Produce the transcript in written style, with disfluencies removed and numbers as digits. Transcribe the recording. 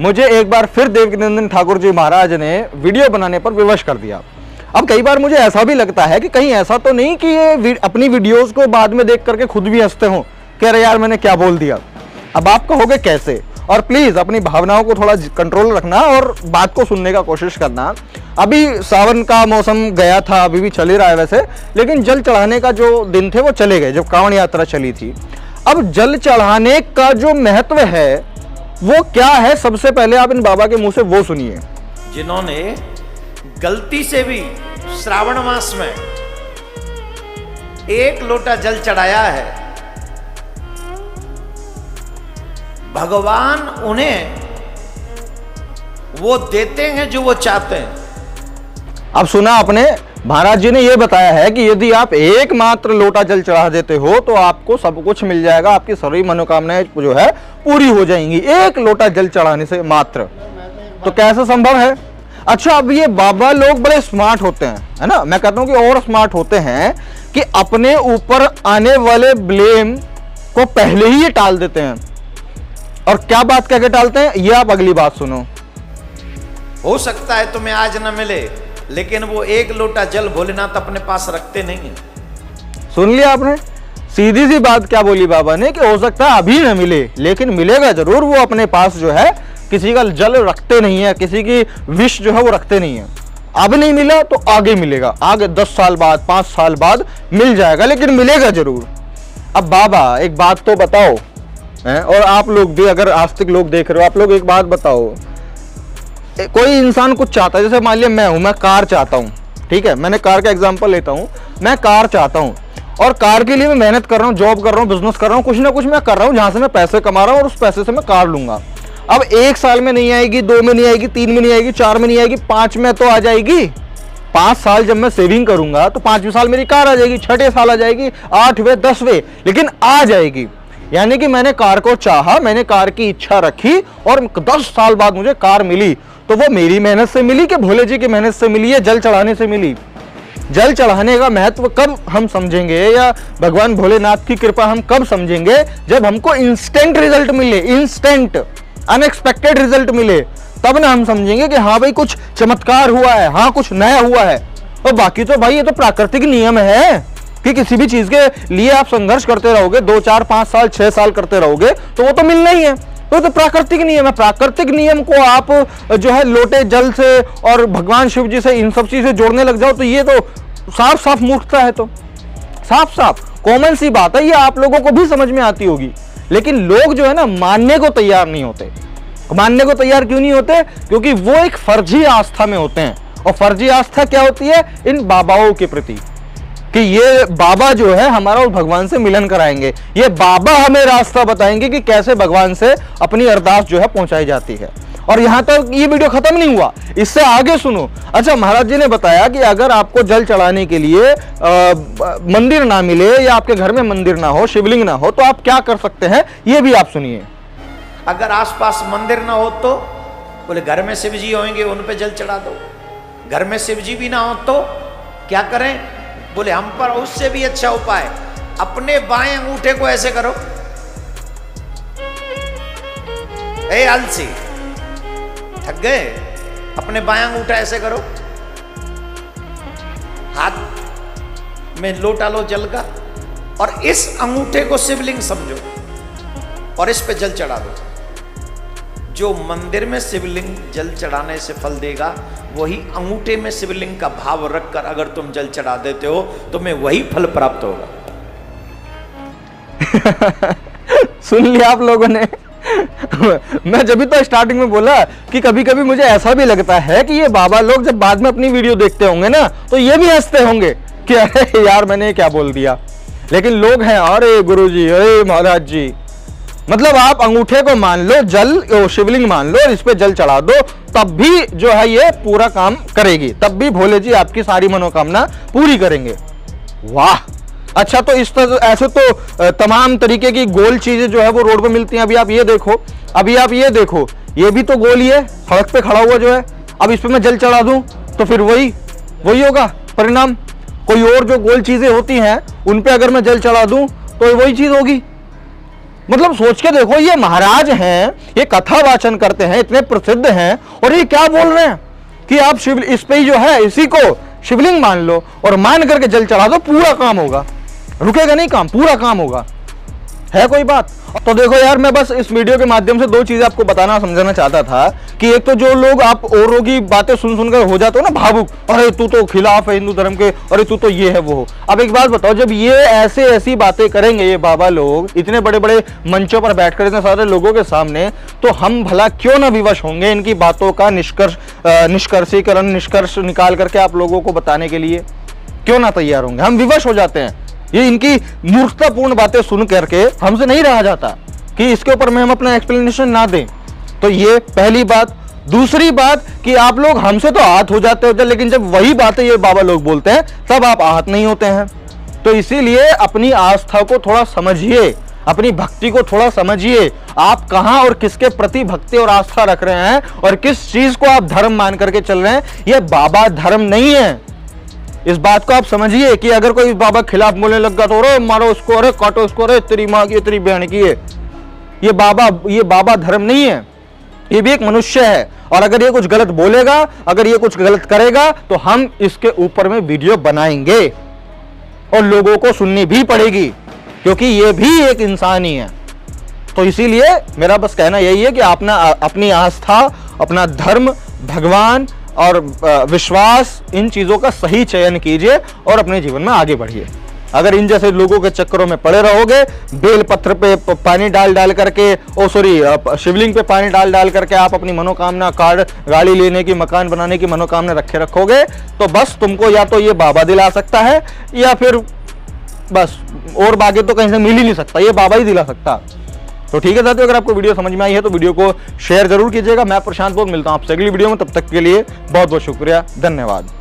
मुझे एक बार फिर देवकीनंदन ठाकुर जी महाराज ने वीडियो बनाने पर विवश कर दिया। अब कई बार मुझे ऐसा भी लगता है कि कहीं ऐसा तो नहीं कि ये अपनी वीडियोस को बाद में देख करके खुद भी हंसते हो कि अरे यार मैंने क्या बोल दिया। अब आप कहोगे कैसे, और प्लीज अपनी भावनाओं को थोड़ा कंट्रोल रखना और बात को सुनने का कोशिश करना। अभी सावन का मौसम गया था, अभी भी चल ही रहा है वैसे, लेकिन जल चढ़ाने का जो दिन थे वो चले गए जब कांवड़ यात्रा चली थी। अब जल चढ़ाने का जो महत्व है वो क्या है, सबसे पहले आप इन बाबा के मुंह से वो सुनिए। जिन्होंने गलती से भी श्रावण मास में 1 लोटा जल चढ़ाया है, भगवान उन्हें वो देते हैं जो वो चाहते हैं। अब सुना आपने, महाराज जी ने यह बताया है कि यदि आप एकमात्र लोटा जल चढ़ा देते हो तो आपको सब कुछ मिल जाएगा, आपकी सभी मनोकामनाएं जो है पूरी हो जाएंगी 1 लोटा जल चढ़ाने से मात्र। तो कैसे संभव है? अच्छा, अब ये बाबा लोग बड़े स्मार्ट होते हैं, है ना, मैं कहता हूं कि और स्मार्ट होते हैं कि अपने ऊपर आने वाले ब्लेम को पहले ही ये टाल देते हैं। और क्या बात कहकर टालते हैं, ये आप अगली बात सुनो। हो सकता है तुम्हें आज न मिले, लेकिन वो 1 लोटा जल भोलेनाथ अपने पास रखते नहीं है। सुन लिया आपने, सीधी सी बात क्या बोली बाबा ने कि हो सकता है अभी न मिले लेकिन मिलेगा जरूर। वो अपने पास जो है किसी का जल रखते नहीं है, किसी की विश जो है वो रखते नहीं है। अब नहीं मिला तो आगे मिलेगा, आगे 10 साल बाद 5 साल बाद मिल जाएगा, लेकिन मिलेगा जरूर। अब बाबा एक बात तो बताओ, और आप लोग भी अगर आस्तिक लोग देख रहे हो, आप लोग एक बात बताओ, कोई इंसान कुछ चाहता है, जैसे मान लिया मैं हूं, मैं कार चाहता हूं, ठीक है, मैंने कार का एग्जांपल लेता हूं, मैं कार चाहता हूं और कार के लिए मैं मेहनत कर रहा हूं, जॉब कर रहा हूं, बिजनेस कर रहा हूं, कुछ ना कुछ मैं कर रहा हूं जहां से मैं पैसे कमा रहा हूं और उस पैसे से मैं कार लूंगा। अब 1 साल में नहीं आएगी, 2 में नहीं आएगी, 3 में नहीं आएगी, 4 में नहीं आएगी, 5 में तो आ जाएगी। 5 साल जब मैं सेविंग करूंगा तो 5वें साल मेरी कार आ जाएगी, 6ठे साल आ जाएगी, 8वें 10वें, लेकिन आ जाएगी। यानी कि मैंने कार को चाहा, मैंने कार की इच्छा रखी और 10 साल बाद मुझे कार मिली, तो वो मेरी मेहनत से मिली कि भोले जी की मेहनत से मिली, या जल चढ़ाने से मिली? जल चढ़ाने का महत्व कब हम समझेंगे, या भगवान भोलेनाथ की कृपा हम कब समझेंगे? जब हमको इंस्टेंट रिजल्ट मिले, इंस्टेंट अनएक्सपेक्टेड रिजल्ट मिले, तब ना हम समझेंगे कि हाँ भाई कुछ चमत्कार हुआ है, हाँ कुछ नया हुआ है। और बाकी तो भाई ये तो प्राकृतिक नियम है कि किसी भी चीज के लिए आप संघर्ष करते रहोगे, 2, 4, 5 साल 6 साल करते रहोगे तो वो तो मिलना ही है। तो प्राकृतिक नियम है। प्राकृतिक नियम को आप जो है लोटे जल से और भगवान शिव जी से इन सब चीजें जोड़ने लग जाओ तो ये तो साफ साफ मूर्खता है। तो साफ साफ कॉमन सी बात है, ये आप लोगों को भी समझ में आती होगी, लेकिन लोग जो है ना मानने को तैयार नहीं होते। मानने को तैयार क्यों नहीं होते? क्योंकि वो एक फर्जी आस्था में होते हैं। और फर्जी आस्था क्या होती है? इन बाबाओं के प्रति, कि ये बाबा जो है हमारा उस भगवान से मिलन कराएंगे, ये बाबा हमें रास्ता बताएंगे कि कैसे भगवान से अपनी अरदास जो है पहुंचाई जाती है। और यहां तक ये वीडियो खत्म नहीं हुआ, इससे आगे सुनो। अच्छा, महाराज जी ने बताया कि अगर आपको जल चढ़ाने के लिए मंदिर ना मिले या आपके घर में मंदिर ना हो, शिवलिंग ना हो, तो आप क्या कर सकते हैं, ये भी आप सुनिए। अगर आसपास मंदिर ना हो तो बोले घर में शिव जी होंगे, उन पे जल चढ़ा दो। घर में शिव जी भी ना हो तो क्या करें? बोले हम पर उससे भी अच्छा उपाय, अपने बाएं अंगूठे को ऐसे करो, ए आलसी थक गए, अपने बाएं अंगूठा ऐसे करो, हाथ में लोटा लो जल का, और इस अंगूठे को शिवलिंग समझो और इस पे जल चढ़ा दो। जो मंदिर में शिवलिंग जल चढ़ाने से फल देगा, वही अंगूठे में शिवलिंग का भाव रखकर अगर तुम जल चढ़ा देते हो तुम्हें वही फल प्राप्त होगा। सुन लिया आप लोगों ने। मैं जब भी तो स्टार्टिंग में बोला कि कभी कभी मुझे ऐसा भी लगता है कि ये बाबा लोग जब बाद में अपनी वीडियो देखते होंगे ना तो ये भी हंसते होंगे कि अरे यार मैंने क्या बोल दिया। लेकिन लोग हैं, अरे गुरुजी, अरे महाराज जी, मतलब आप अंगूठे को मान लो जल, शिवलिंग मान लो, इस पे जल चढ़ा दो, तब भी जो है ये पूरा काम करेगी, तब भी भोले जी आपकी सारी मनोकामना पूरी करेंगे। वाह! अच्छा, तो इस तरह ऐसे तो तमाम तरीके की गोल चीजें जो है वो रोड पे मिलती हैं। अभी आप ये देखो, अभी आप ये देखो, ये भी तो गोल ही है, सड़क पे खड़ा हुआ जो है। अब इस पे मैं जल चढ़ा दूं तो फिर वही होगा परिणाम। कोई और जो गोल चीजें होती हैं उन पे अगर मैं जल चढ़ा दूं तो वही चीज होगी। मतलब सोच के देखो, ये महाराज हैं, ये कथा वाचन करते हैं, इतने प्रसिद्ध हैं, और ये क्या बोल रहे हैं कि आप शिव इस पे ही जो है इसी को शिवलिंग मान लो और मान करके जल चढ़ा दो, पूरा काम होगा, रुकेगा नहीं काम, पूरा काम होगा। है कोई बात? तो देखो यार, मैं बस इस वीडियो के माध्यम से दो चीजें आपको बताना समझाना चाहता था कि एक तो जो लोग आप औरों की बातें सुन सुनकर हो जाते हो ना भावुक, अरे तू तो खिलाफ है हिंदू धर्म के, अरे तू तो ये है वो हो। अब एक बात बताओ, जब ये ऐसी बातें करेंगे ये बाबा लोग इतने बड़े बड़े मंचों पर बैठकर इतने सारे लोगों के सामने, तो हम भला क्यों ना विवश होंगे इनकी बातों का निष्कर्ष निकाल करके आप लोगों को बताने के लिए? क्यों ना तैयार होंगे? हम विवश हो जाते हैं। ये इनकी मूर्खतापूर्ण बातें सुन करके हमसे नहीं रहा जाता कि इसके ऊपर में हम अपना एक्सप्लेनेशन ना दें। तो ये पहली बात। दूसरी बात कि आप लोग हमसे तो आहत हो जाते हो, लेकिन जब वही बातें ये बाबा लोग बोलते हैं तब आप आहत नहीं होते हैं। तो इसीलिए अपनी आस्था को थोड़ा समझिए, अपनी भक्ति को थोड़ा समझिए, आप कहां और किसके प्रति भक्ति और आस्था रख रहे हैं और किस चीज को आप धर्म मान करके चल रहे हैं। यह बाबा धर्म नहीं है। इस बात को आप समझिए कि अगर कोई बाबा खिलाफ बोलने लग गया तो अरे मारो उसको, अरे काटो उसको, अरे तेरी माँ की तेरी बहन की है, ये बाबा धर्म नहीं है। ये भी एक मनुष्य है, और अगर ये कुछ गलत बोलेगा, अगर ये कुछ गलत करेगा तो हम इसके ऊपर में वीडियो बनाएंगे और लोगों को सुननी भी पड़ेगी, क्योंकि ये भी एक इंसान ही है। तो इसीलिए मेरा बस कहना यही है कि अपनी आस्था, अपना धर्म, भगवान और विश्वास, इन चीजों का सही चयन कीजिए और अपने जीवन में आगे बढ़िए। अगर इन जैसे लोगों के चक्करों में पड़े रहोगे, बेल पत्र पे पानी डाल करके, शिवलिंग पे पानी डाल करके आप अपनी मनोकामना, कार, गाड़ी लेने की, मकान बनाने की मनोकामना रखोगे, तो बस तुमको या तो ये बाबा दिला सकता है या फिर बस और बाकी तो कहीं से मिल ही नहीं सकता, ये बाबा ही दिला सकता। तो ठीक है साथियों, अगर आपको वीडियो समझ में आई है तो वीडियो को शेयर जरूर कीजिएगा। मैं प्रशांत बोध मिलता हूं आपसे अगली वीडियो में, तब तक के लिए बहुत बहुत शुक्रिया, धन्यवाद।